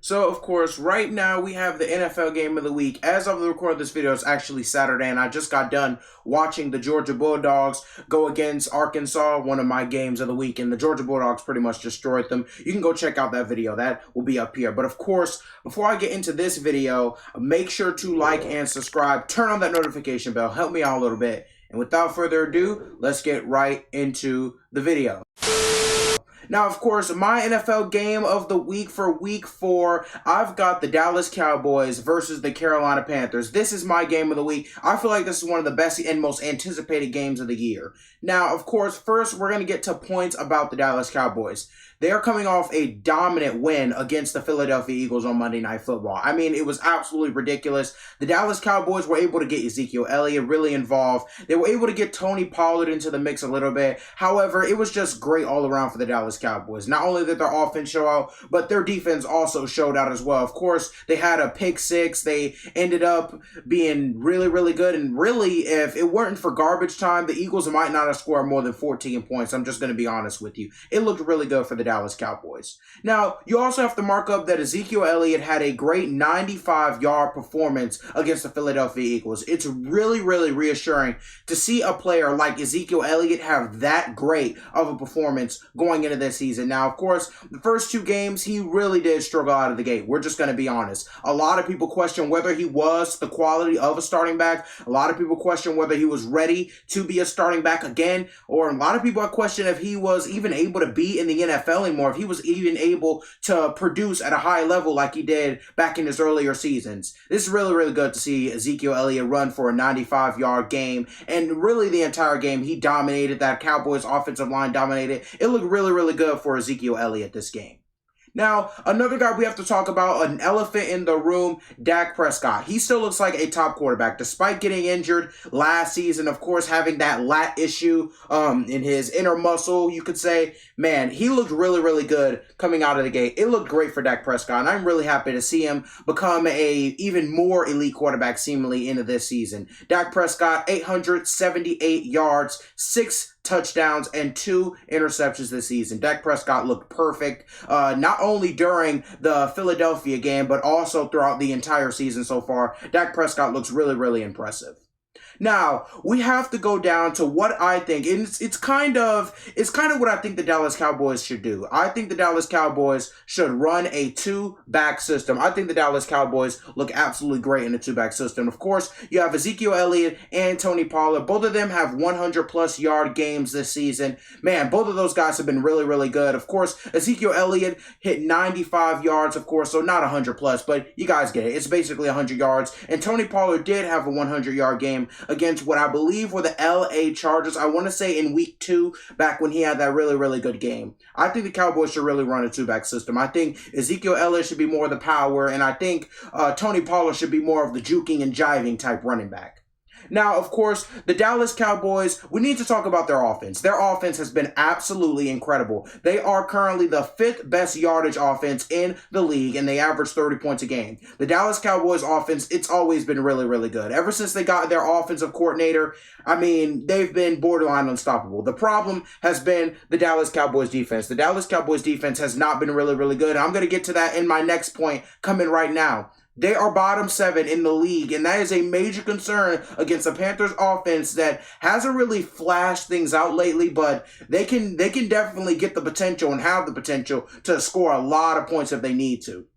So, of course, right now we have the NFL Game of the Week. As of the record of this video, it's actually Saturday, and I just got done watching the Georgia Bulldogs go against Arkansas, one of my games of the week, and the Georgia Bulldogs pretty much destroyed them. You can go check out that video. That will be up here. But, of course, before I get into this video, make sure to like and subscribe. Turn on that notification bell. Help me out a little bit. And without further ado, let's get right into the video. Now, of course, my NFL game of the week for week 4, I've got the Dallas Cowboys versus the Carolina Panthers. This is my game of the week. I feel like this is one of the best and most anticipated games of the year. Now, of course, first, we're going to get to points about the Dallas Cowboys. They are coming off a dominant win against the Philadelphia Eagles on Monday Night Football. I mean, it was absolutely ridiculous. The Dallas Cowboys were able to get Ezekiel Elliott really involved. They were able to get Tony Pollard into the mix a little bit. However, it was just great all around for the Dallas Cowboys. Not only did their offense show out, but their defense also showed out as well. Of course, they had a pick six. They ended up being really, really good. And really, if it weren't for garbage time, the Eagles might not have scored more than 14 points. I'm just going to be honest with you. It looked really good for the Dallas Cowboys. Now, you also have to mark up that Ezekiel Elliott had a great 95-yard performance against the Philadelphia Eagles. It's really, really reassuring to see a player like Ezekiel Elliott have that great of a performance going into this season. Now, of course, the first 2 games, he really did struggle out of the gate. We're just going to be honest. A lot of people question whether he was the quality of a starting back. A lot of people question whether he was ready to be a starting back again. Or a lot of people question if he was even able to be in the NFL anymore, if he was even able to produce at a high level like he did back in his earlier seasons. This is really, really good to see Ezekiel Elliott run for a 95-yard game. And really the entire game, he dominated. That Cowboys offensive line dominated. It looked really, really good for Ezekiel Elliott this game. Now, another guy we have to talk about, an elephant in the room, Dak Prescott. He still looks like a top quarterback, despite getting injured last season, of course, having that lat issue in his inner muscle, you could say. Man, he looked really, really good coming out of the gate. It looked great for Dak Prescott, and I'm really happy to see him become a even more elite quarterback seemingly into this season. Dak Prescott, 878 yards, 6 touchdowns, and 2 interceptions this season. Dak Prescott looked perfect, not only during the Philadelphia game, but also throughout the entire season so far. Dak Prescott looks really, really impressive. Now, we have to go down to what I think, and it's kind of what I think the Dallas Cowboys should do. I think the Dallas Cowboys should run a 2-back system. I think the Dallas Cowboys look absolutely great in a 2-back system. Of course, you have Ezekiel Elliott and Tony Pollard. Both of them have 100-plus yard games this season. Man, both of those guys have been really, really good. Of course, Ezekiel Elliott hit 95 yards, of course, so not 100-plus, but you guys get it. It's basically 100 yards. And Tony Pollard did have a 100-yard game against what I believe were the LA Chargers. I want to say in week 2, back when he had that really, really good game. I think the Cowboys should really run a 2-back system. I think Ezekiel Elliott should be more of the power, and I think Tony Pollard should be more of the juking and jiving type running back. Now, of course, the Dallas Cowboys, we need to talk about their offense. Their offense has been absolutely incredible. They are currently the 5th best yardage offense in the league, and they average 30 points a game. The Dallas Cowboys offense, it's always been really, really good. Ever since they got their offensive coordinator, I mean, they've been borderline unstoppable. The problem has been the Dallas Cowboys defense. The Dallas Cowboys defense has not been really, really good. I'm going to get to that in my next point coming right now. They are bottom 7 in the league, and that is a major concern against the Panthers offense that hasn't really flashed things out lately, but they can definitely get the potential and have the potential to score a lot of points if they need to.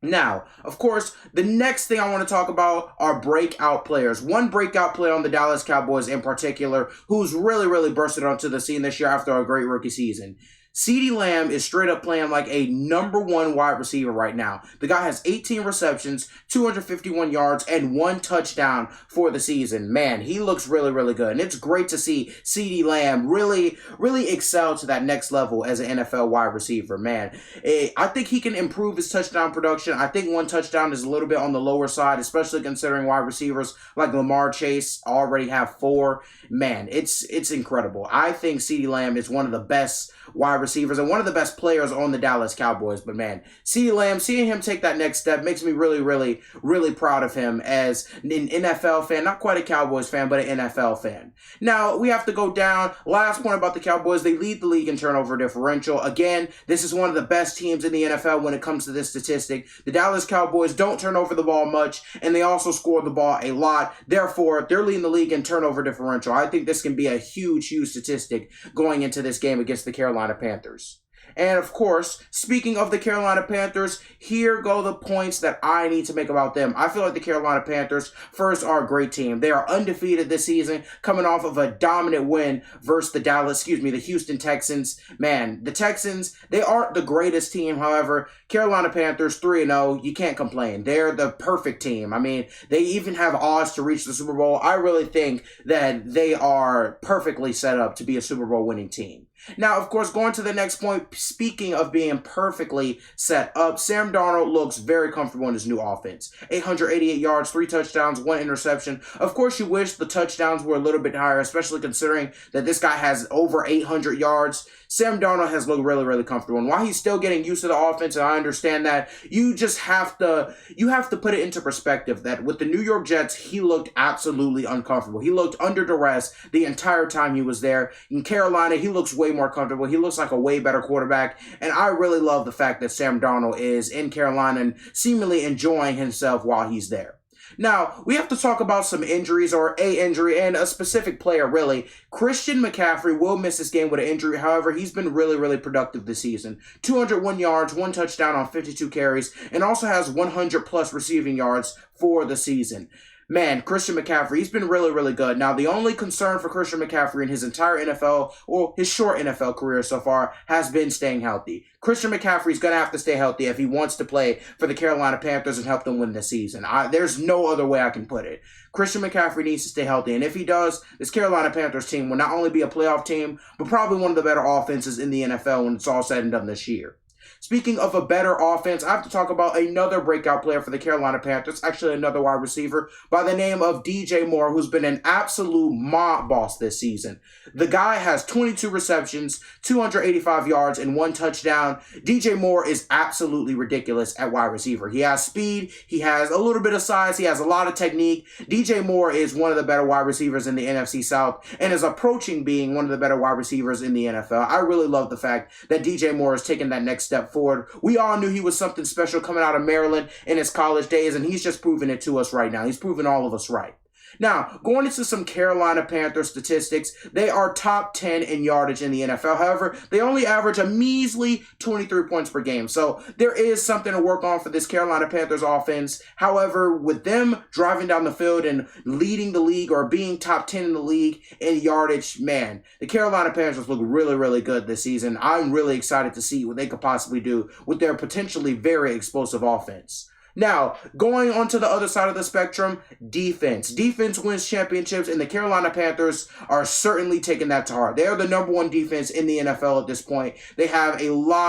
Now, of course, the next thing I want to talk about are breakout players. One breakout player on the Dallas Cowboys in particular who's really, really bursted onto the scene this year after a great rookie season. CeeDee Lamb is straight up playing like a #1 wide receiver right now. The guy has 18 receptions, 251 yards, and 1 touchdown for the season. Man, he looks really, really good. And it's great to see CeeDee Lamb really, really excel to that next level as an NFL wide receiver. Man, I think he can improve his touchdown production. I think 1 touchdown is a little bit on the lower side, especially considering wide receivers like Lamar Chase already have 4. Man, it's incredible. I think CeeDee Lamb is one of the best wide receivers and one of the best players on the Dallas Cowboys. But man, CeeDee Lamb, seeing him take that next step makes me really, really, really proud of him as an NFL fan. Not quite a Cowboys fan, but an NFL fan. Now, we have to go down. Last point about the Cowboys, they lead the league in turnover differential. Again, this is one of the best teams in the NFL when it comes to this statistic. The Dallas Cowboys don't turn over the ball much, and they also score the ball a lot. Therefore, they're leading the league in turnover differential. I think this can be a huge, huge statistic going into this game against the Carolina Panthers. And of course, speaking of the Carolina Panthers, here go the points that I need to make about them. I feel like the Carolina Panthers, first, are a great team. They are undefeated this season, coming off of a dominant win versus the Houston Texans. Man, the Texans, they aren't the greatest team. However, Carolina Panthers 3-0, you can't complain. They're the perfect team. I mean, they even have odds to reach the Super Bowl. I really think that they are perfectly set up to be a Super Bowl winning team. Now, of course, going to the next point, speaking of being perfectly set up, Sam Darnold looks very comfortable in his new offense. 888 yards, 3 touchdowns, 1 interception. Of course, you wish the touchdowns were a little bit higher, especially considering that this guy has over 800 yards. Sam Darnold has looked really, really comfortable. And while he's still getting used to the offense, and I understand that, you have to put it into perspective that with the New York Jets, he looked absolutely uncomfortable. He looked under duress the entire time he was there. In Carolina, he looks way more comfortable. He looks like a way better quarterback. And I really love the fact that Sam Darnold is in Carolina and seemingly enjoying himself while he's there. Now, we have to talk about some injuries, or a injury, and a specific player, really. Christian McCaffrey will miss this game with an injury. However, he's been really, really productive this season. 201 yards, 1 touchdown on 52 carries, and also has 100-plus receiving yards for the season. Man, Christian McCaffrey, he's been really, really good. Now, the only concern for Christian McCaffrey in his entire NFL, or his short NFL career so far, has been staying healthy. Christian McCaffrey's going to have to stay healthy if he wants to play for the Carolina Panthers and help them win this season. There's no other way I can put it. Christian McCaffrey needs to stay healthy, and if he does, this Carolina Panthers team will not only be a playoff team, but probably one of the better offenses in the NFL when it's all said and done this year. Speaking of a better offense, I have to talk about another breakout player for the Carolina Panthers, actually another wide receiver by the name of DJ Moore, who's been an absolute mob boss this season. The guy has 22 receptions, 285 yards, and 1 touchdown. DJ Moore is absolutely ridiculous at wide receiver. He has speed, he has a little bit of size, he has a lot of technique. DJ Moore is one of the better wide receivers in the NFC South and is approaching being one of the better wide receivers in the NFL. I really love the fact that DJ Moore is taking that next step forward. We all knew he was something special coming out of Maryland in his college days, and he's just proving it to us right now. He's proving all of us right. Now, going into some Carolina Panthers statistics, they are top 10 in yardage in the NFL. However, they only average a measly 23 points per game. So there is something to work on for this Carolina Panthers offense. However, with them driving down the field and leading the league, or being top 10 in the league in yardage, man, the Carolina Panthers look really, really good this season. I'm really excited to see what they could possibly do with their potentially very explosive offense. Now, going on to the other side of the spectrum, defense. Defense wins championships, and the Carolina Panthers are certainly taking that to heart. They are the number 1 defense in the NFL at this point. They have a lot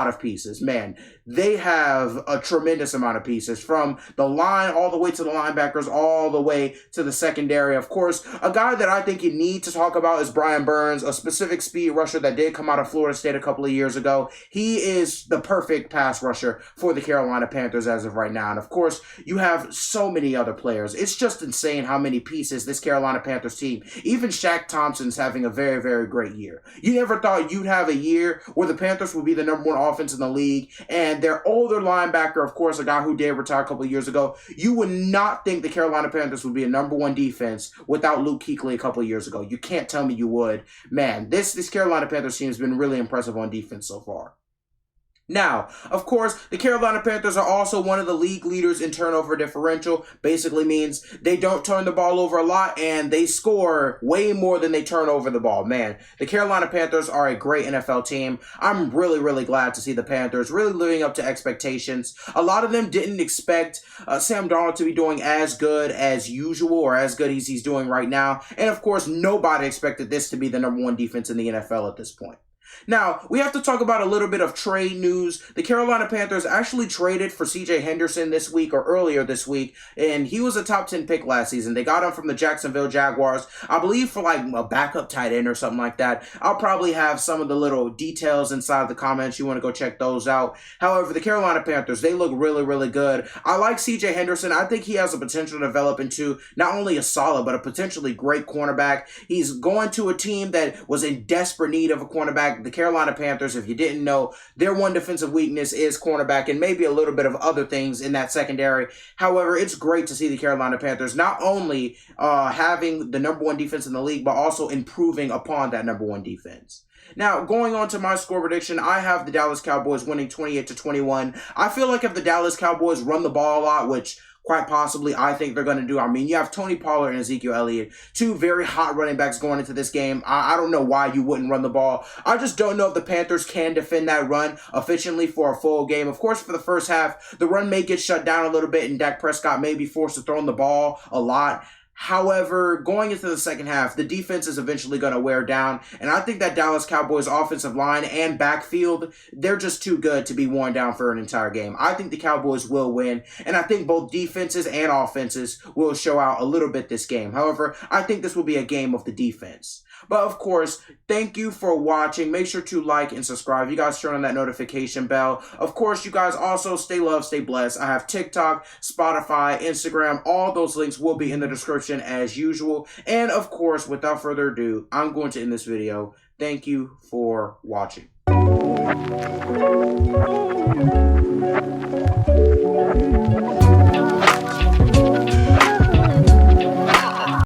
of pieces. Man, they have a tremendous amount of pieces, from the line all the way to the linebackers, all the way to the secondary. Of course, a guy that I think you need to talk about is Brian Burns, a specific speed rusher that did come out of Florida State a couple of years ago. He is the perfect pass rusher for the Carolina Panthers as of right now. And of course, you have so many other players. It's just insane how many pieces this Carolina Panthers team, even Shaq Thompson's having a very, very great year. You never thought you'd have a year where the Panthers would be the number 1 offense in the league, and their older linebacker, of course, a guy who did retire a couple of years ago. You would not think the Carolina Panthers would be a number 1 defense without Luke Kuechly a couple of years ago. You can't tell me you would. Man, this Carolina Panthers team has been really impressive on defense so far. Now, of course, the Carolina Panthers are also one of the league leaders in turnover differential. Basically means they don't turn the ball over a lot, and they score way more than they turn over the ball. Man, the Carolina Panthers are a great NFL team. I'm really, really glad to see the Panthers really living up to expectations. A lot of them didn't expect Sam Darnold to be doing as good as usual, or as good as he's doing right now. And of course, nobody expected this to be the number 1 defense in the NFL at this point. Now, we have to talk about a little bit of trade news. The Carolina Panthers actually traded for C.J. Henderson this week or earlier this week, and he was a top 10 pick last season. They got him from the Jacksonville Jaguars, I believe for like a backup tight end or something like that. I'll probably have some of the little details inside the comments. You want to go check those out. However, the Carolina Panthers, they look really, really good. I like C.J. Henderson. I think he has the potential to develop into not only a solid, but a potentially great cornerback. He's going to a team that was in desperate need of a cornerback. The Carolina Panthers, if you didn't know, their one defensive weakness is cornerback and maybe a little bit of other things in that secondary. However, it's great to see the Carolina Panthers not only having the number one defense in the league, but also improving upon that number one defense. Now, going on to my score prediction, I have the Dallas Cowboys winning 28-21. I feel like if the Dallas Cowboys run the ball a lot, which quite possibly I think they're going to do. I mean, you have Tony Pollard and Ezekiel Elliott, two very hot running backs going into this game. I don't know why you wouldn't run the ball. I just don't know if the Panthers can defend that run efficiently for a full game. Of course, for the first half, the run may get shut down a little bit and Dak Prescott may be forced to throw the ball a lot. However, going into the second half, the defense is eventually going to wear down, and I think that Dallas Cowboys offensive line and backfield, they're just too good to be worn down for an entire game. I think the Cowboys will win, and I think both defenses and offenses will show out a little bit this game. However, I think this will be a game of the defense. But of course, thank you for watching. Make sure to like and subscribe. You guys turn on that notification bell. Of course, you guys also stay loved, stay blessed. I have TikTok, Spotify, Instagram. All those links will be in the description as usual. And of course, without further ado, I'm going to end this video. Thank you for watching.